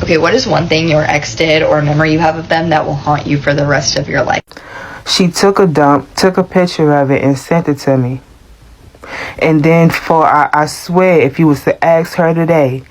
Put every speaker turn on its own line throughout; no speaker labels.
Okay, what is one thing your ex did or a memory you have of them that will haunt you for the rest of your life?
She took a dump, took a picture of it, and sent it to me. And then I swear, if you was to ask her today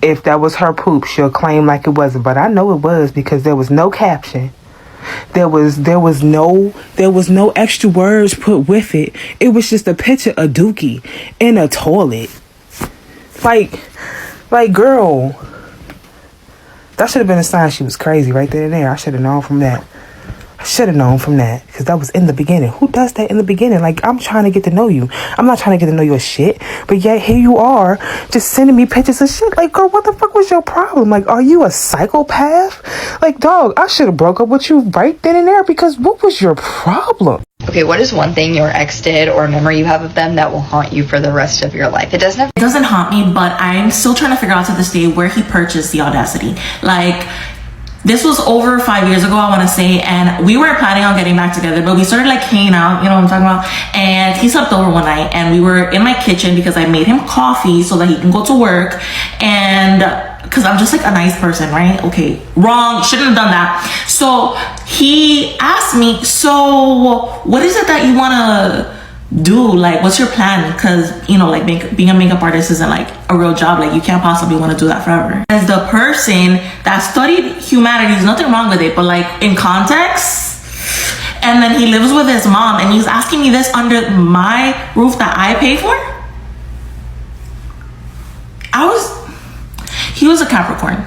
if that was her poop, she'll claim like it wasn't. But I know it was because there was no caption. There was no extra words put with it. It was just a picture of Dookie in a toilet. Like girl, that should have been a sign she was crazy right there and there. I should have known from that. Because that was in the beginning. Who does that in the beginning? Like, I'm trying to get to know you. I'm not trying to get to know your shit. But yet, here you are, just sending me pictures of shit. Like, girl, what the fuck was your problem? Like, are you a psychopath? Like, dog, I should have broke up with you right then and there because what was your problem?
Okay, what is one thing your ex did or a memory you have of them that will haunt you for the rest of your life? It doesn't
haunt me, but I'm still trying to figure out to this day where he purchased the audacity. Like, this was over 5 years ago, I want to say, and we were planning on getting back together, but we started like hanging out, you know what I'm talking about? And he slept over one night, and we were in my kitchen because I made him coffee so that he can go to work, and because I'm just like a nice person, right? Okay, wrong, shouldn't have done that. So he asked me, so what is it that you want to do? Like, what's your plan? Because, you know, like being a makeup artist isn't like a real job. Like, you can't possibly want to do that forever. As the person that studied humanities, nothing wrong with it, but like in context, and then he lives with his mom and he's asking me this under my roof that I pay for. He was a Capricorn,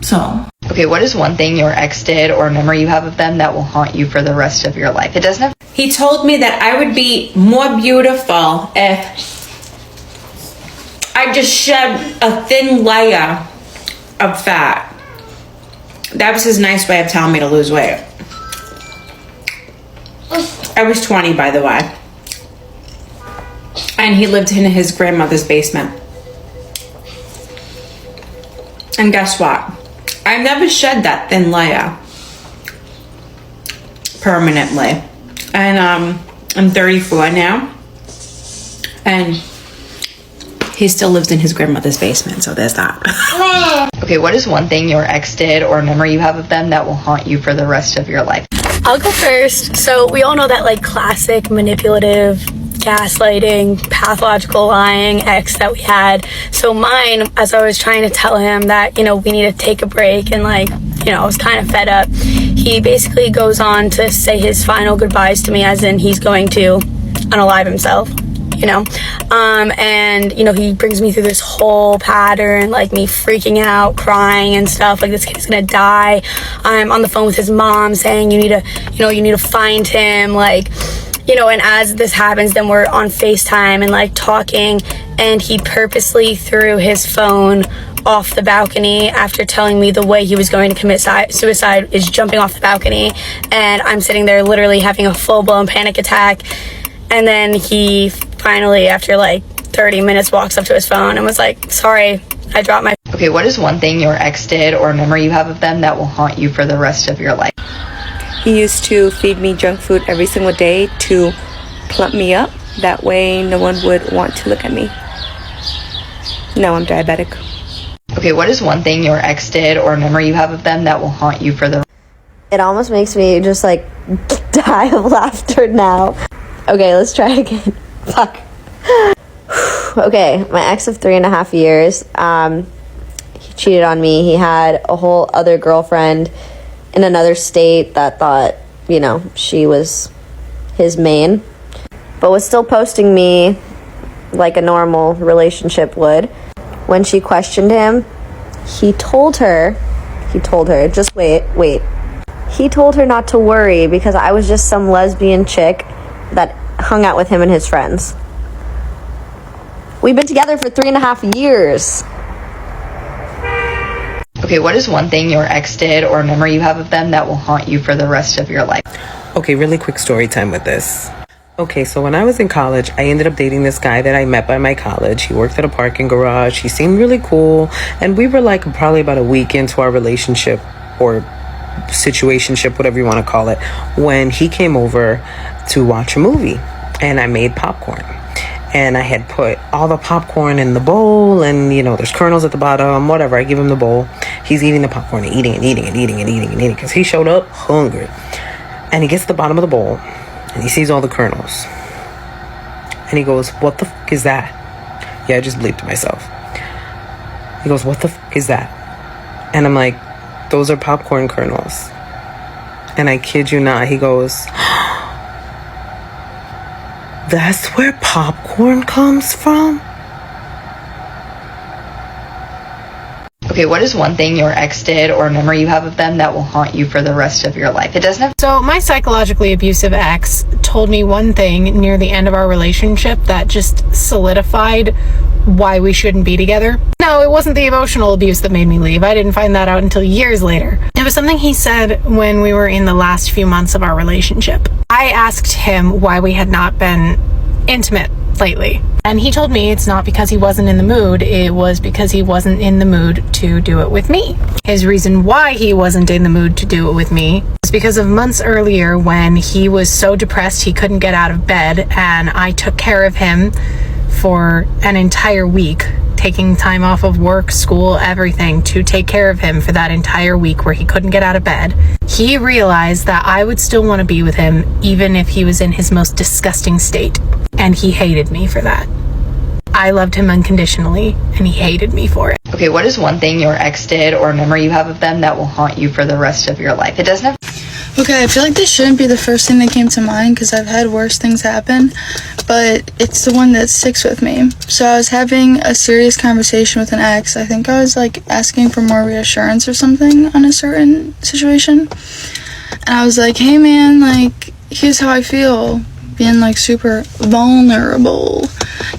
so.
Okay, what is one thing your ex did or a memory you have of them that will haunt you for the rest of your life? It doesn't have.
He told me that I would be more beautiful if I just shed a thin layer of fat. That was his nice way of telling me to lose weight. I was 20, by the way. And he lived in his grandmother's basement. And guess what? I never shed that thin layer permanently. And I'm 34 now. And he still lives in his grandmother's basement, so there's that.
Okay, what is one thing your ex did or a memory you have of them that will haunt you for the rest of your life?
I'll go first. So we all know that like classic manipulative, gaslighting, pathological lying ex that we had. So mine, as I was trying to tell him that, you know, we need to take a break and like, you know, I was kind of fed up. He basically goes on to say his final goodbyes to me, as in he's going to unalive himself, you know. And, you know, he brings me through this whole pattern, like me freaking out, crying and stuff, like this kid's gonna die. I'm on the phone with his mom saying, you need to find him, like, you know, and as this happens, then we're on FaceTime and like talking, and he purposely threw his phone off the balcony after telling me the way he was going to commit suicide is jumping off the balcony. And I'm sitting there literally having a full-blown panic attack. And then he finally, after like 30 minutes, walks up to his phone and was like, sorry, I dropped my...
Okay, what is one thing your ex did or a memory you have of them that will haunt you for the rest of your life?
He used to feed me junk food every single day to plump me up. That way no one would want to look at me. No, I'm diabetic.
Okay, what is one thing your ex did or a memory you have of them that will haunt you for the...
It almost makes me just like die of laughter now. Okay, let's try it again. Fuck. Okay, my ex of 3.5 years, he cheated on me. He had a whole other girlfriend in another state that thought, you know, she was his main, but was still posting me like a normal relationship would. When she questioned him, he told her, just wait. He told her not to worry because I was just some lesbian chick that hung out with him and his friends. We've been together for 3.5 years.
Okay, what is one thing your ex did or a memory you have of them that will haunt you for the rest of your life?
Okay, really quick story time with this. Okay, so when I was in college, I ended up dating this guy that I met by my college. He worked at a parking garage. He seemed really cool. And we were like probably about a week into our relationship or situationship, whatever you want to call it, when he came over to watch a movie and I made popcorn. and I had put all the popcorn in the bowl, and you know, there's kernels at the bottom, whatever. I give him the bowl. He's eating the popcorn and eating because he showed up hungry. And he gets to the bottom of the bowl and he sees all the kernels. And he goes, "What the fuck is that?" Yeah, I just bleeped to myself. He goes, "What the fuck is that?" And I'm like, "Those are popcorn kernels." And I kid you not, he goes, "That's where popcorn comes from?"
Okay, what is one thing your ex did or a memory you have of them that will haunt you for the rest of your life? It doesn't have
So my psychologically abusive ex told me one thing near the end of our relationship that just solidified why we shouldn't be together. No, it wasn't the emotional abuse that made me leave. I didn't find that out until years later. It was something he said when we were in the last few months of our relationship. I asked him why we had not been intimate lately. And he told me it's not because he wasn't in the mood, it was because he wasn't in the mood to do it with me. His reason why he wasn't in the mood to do it with me was because of months earlier when he was so depressed he couldn't get out of bed, and I took care of him for an entire week, taking time off of work, school, everything to take care of him for that entire week where he couldn't get out of bed. He realized that I would still want to be with him even if he was in his most disgusting state, and he hated me for that. I loved him unconditionally, and he hated me for it.
Okay, what is one thing your ex did or a memory you have of them that will haunt you for the rest of your life? It doesn't have
Okay, I feel like this shouldn't be the first thing that came to mind because I've had worse things happen, but it's the one that sticks with me. So I was having a serious conversation with an ex. I think I was like asking for more reassurance or something on a certain situation. And I was like, "Hey man, like, here's how I feel." Being like super vulnerable.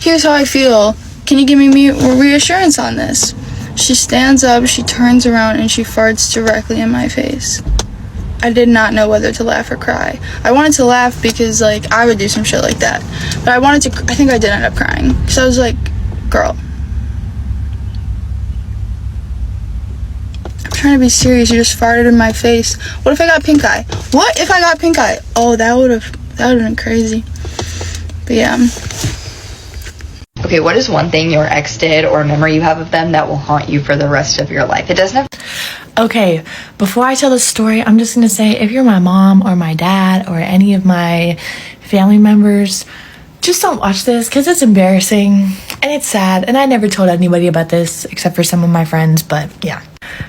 "Here's how I feel. Can you give me reassurance on this?" She stands up, she turns around, and she farts directly in my face. I did not know whether to laugh or cry. I wanted to laugh because, like, I would do some shit like that. But I think I did end up crying. So I was like, "Girl, I'm trying to be serious. You just farted in my face. What if I got pink eye? What if I got pink eye? Oh, that would have been crazy." But yeah.
Okay, what is one thing your ex did or a memory you have of them that will haunt you for the rest of your life? It doesn't have
Okay, before I tell the story, I'm just going to say if you're my mom or my dad or any of my family members, just don't watch this because it's embarrassing and it's sad. And I never told anybody about this except for some of my friends, but yeah.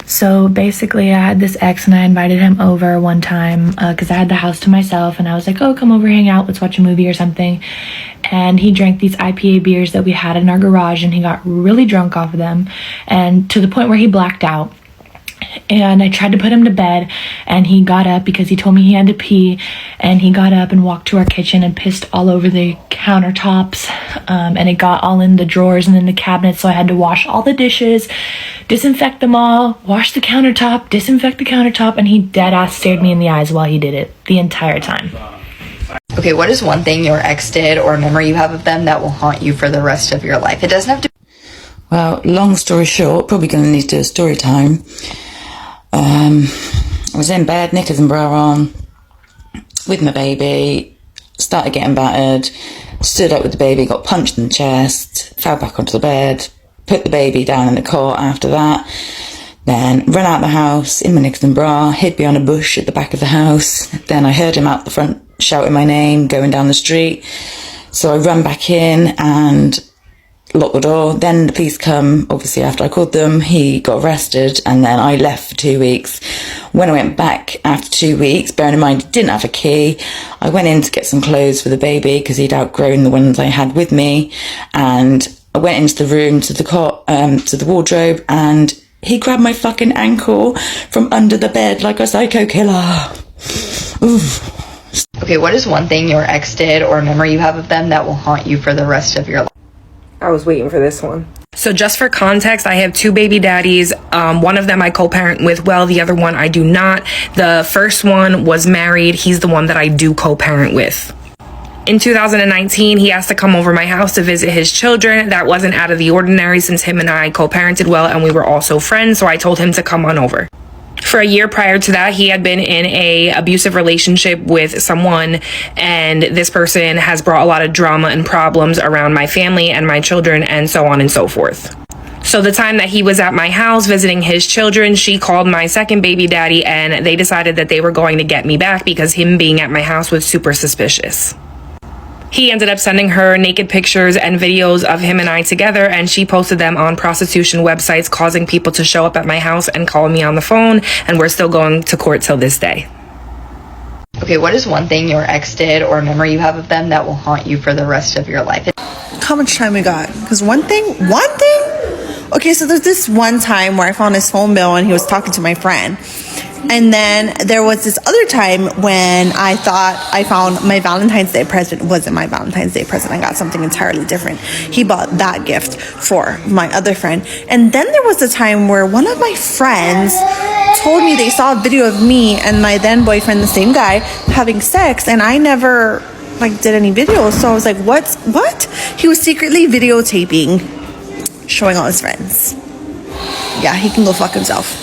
So basically I had this ex and I invited him over one time because I had the house to myself and I was like, "Oh, come over, hang out, let's watch a movie or something." And he drank these IPA beers that we had in our garage and he got really drunk off of them, and to the point where he blacked out. And I tried to put him to bed and he got up because he told me he had to pee, and he got up and walked to our kitchen and pissed all over the countertops, and it got all in the drawers and in the cabinets, so I had to wash all the dishes, disinfect them all, wash the countertop, disinfect the countertop, and he dead ass stared me in the eyes while he did it the entire time.
Okay, what is one thing your ex did or a memory you have of them that will haunt you for the rest of your life? It doesn't have to
Well, long story short, probably going to need to do a story time. I was in bed, knickers and bra on, with my baby, started getting battered, stood up with the baby, got punched in the chest, fell back onto the bed, put the baby down in the cot after that, then ran out the house in my knickers and bra, hid behind a bush at the back of the house. Then I heard him out the front shouting my name, going down the street. So I ran back in and locked the door. Then the police come, obviously after I called them. He got arrested and then I left for 2 weeks. When I went back after 2 weeks, bearing in mind he didn't have a key, I went in to get some clothes for the baby because he'd outgrown the ones I had with me, and I went into the room to the cot, to the wardrobe, and he grabbed my fucking ankle from under the bed like a psycho killer. Oof.
Okay, what is one thing your ex did or a memory you have of them that will haunt you for the rest of your life?
I was waiting for this one.
So just for context, I have two baby daddies. One of them I co-parent with well, the other one I do not. The first one was married. He's the one that I do co-parent with. In 2019, he asked to come over my house to visit his children. That wasn't out of the ordinary since him and I co-parented well and we were also friends, so I told him to come on over. For a year prior to that, he had been in a abusive relationship with someone, and this person has brought a lot of drama and problems around my family and my children, and so on and so forth. So the time that he was at my house visiting his children, she called my second baby daddy, and they decided that they were going to get me back because him being at my house was super suspicious. He ended up sending her naked pictures and videos of him and I together, and she posted them on prostitution websites, causing people to show up at my house and call me on the phone, and we're still going to court till this day.
Okay, what is one thing your ex did or a memory you have of them that will haunt you for the rest of your life?
How much time we got? Because one thing? Okay, so there's this one time where I found his phone bill and he was talking to my friend. And then there was this other time when I thought I found my Valentine's Day present. Wasn't my Valentine's Day present. I got something entirely different. He bought that gift for my other friend. And then there was a time where one of my friends told me they saw a video of me and my then boyfriend, the same guy, having sex, and I never did any videos. So I was like, what? He was secretly videotaping, showing all his friends. Yeah, he can go fuck himself.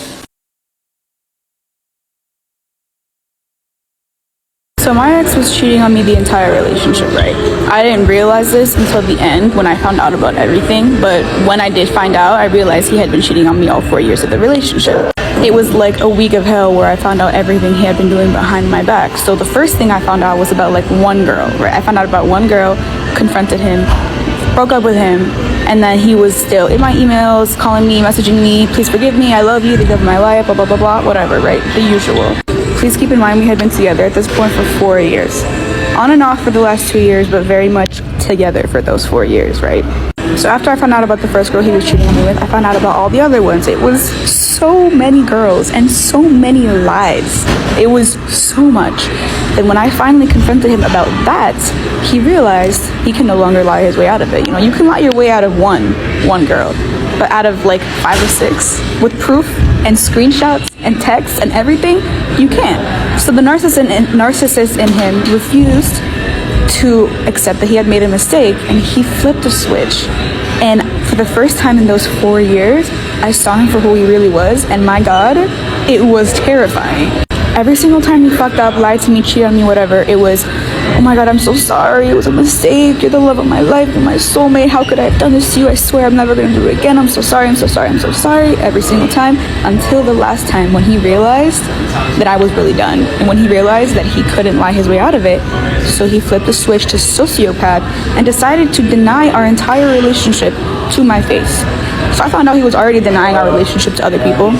So my ex was cheating on me the entire relationship, right? I didn't realize this until the end when I found out about everything, but when I did find out, I realized he had been cheating on me all 4 years of the relationship. It was like a week of hell where I found out everything he had been doing behind my back. So the first thing I found out was about one girl, right? I found out about one girl, confronted him, broke up with him, and then he was still in my emails, calling me, messaging me, please forgive me, I love you, the love of my life, blah, blah, blah, blah, whatever, right? The usual. Please keep in mind we had been together at this point for 4 years. On and off for the last 2 years, but very much together for those 4 years, right? So after I found out about the first girl he was cheating on me with, I found out about all the other ones. It was so many girls and so many lies. It was so much. And when I finally confronted him about that, he realized he can no longer lie his way out of it. You know, you can lie your way out of one girl, but out of 5 or 6 with proof and screenshots and texts and everything, you can't. So the narcissist in him refused to accept that he had made a mistake, and he flipped a switch. And for the first time in those 4 years, I saw him for who he really was, and my God, it was terrifying. Every single time he fucked up, lied to me, cheated on me, whatever, it was, oh my God, I'm so sorry, it was a mistake, you're the love of my life, you're my soulmate, how could I have done this to you, I swear I'm never gonna do it again, I'm so sorry, I'm so sorry, I'm so sorry, every single time, until the last time when he realized that I was really done, and when he realized that he couldn't lie his way out of it, so he flipped the switch to sociopath and decided to deny our entire relationship to my face. So I found out he was already denying our relationship to other people,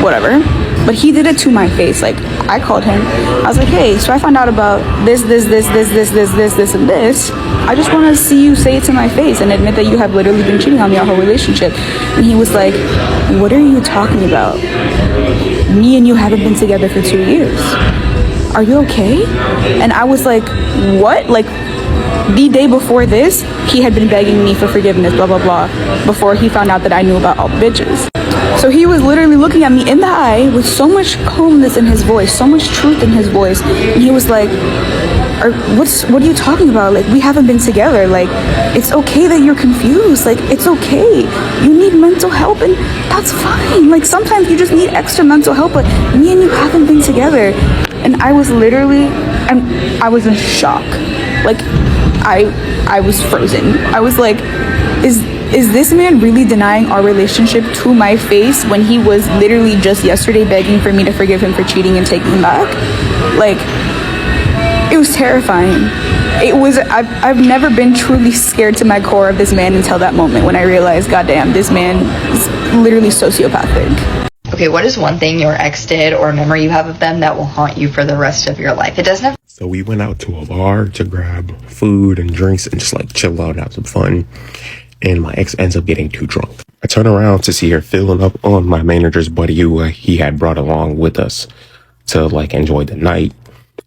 whatever. But he did it to my face. I called him. I was like, hey, so I found out about this, and this. I just want to see you say it to my face and admit that you have literally been cheating on me our whole relationship. And he was like, what are you talking about? Me and you haven't been together for 2 years. Are you okay? And I was like, what? The day before this, he had been begging me for forgiveness, blah, blah, blah, before he found out that I knew about all the bitches. So he was literally looking at me in the eye with so much calmness in his voice, so much truth in his voice. And he was like, what are you talking about? We haven't been together. It's okay that you're confused. It's okay. You need mental help, and that's fine. Sometimes you just need extra mental help, but me and you haven't been together. And I was literally, I was in shock. I was frozen. I was like, is this man really denying our relationship to my face when he was literally just yesterday begging for me to forgive him for cheating and taking him back? It was terrifying. I've never been truly scared to my core of this man until that moment when I realized, goddamn, this man is literally sociopathic.
Okay, what is one thing your ex did or a memory you have of them that will haunt you for the rest of your life? It doesn't have.
So we went out to a bar to grab food and drinks and just chill out, have some fun. And my ex ends up getting too drunk. I turn around to see her filling up on my manager's buddy who he had brought along with us to enjoy the night.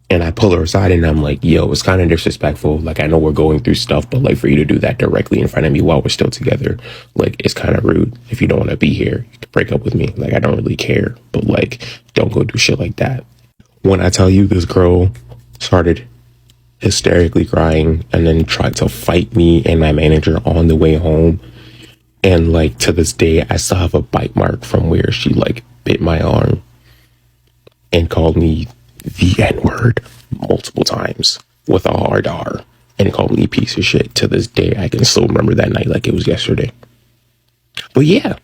And I pull her aside and I'm like, yo, it's kind of disrespectful. I know we're going through stuff, but for you to do that directly in front of me while we're still together, it's kind of rude. If you don't want to be here, you can break up with me. I don't really care, but don't go do shit like that. When I tell you this girl started hysterically crying and then tried to fight me and my manager on the way home. And to this day, I still have a bite mark from where she bit my arm. and called me the N-word multiple times with a hard R, and called me a piece of shit. To this day, I can still remember that night like it was yesterday. But yeah,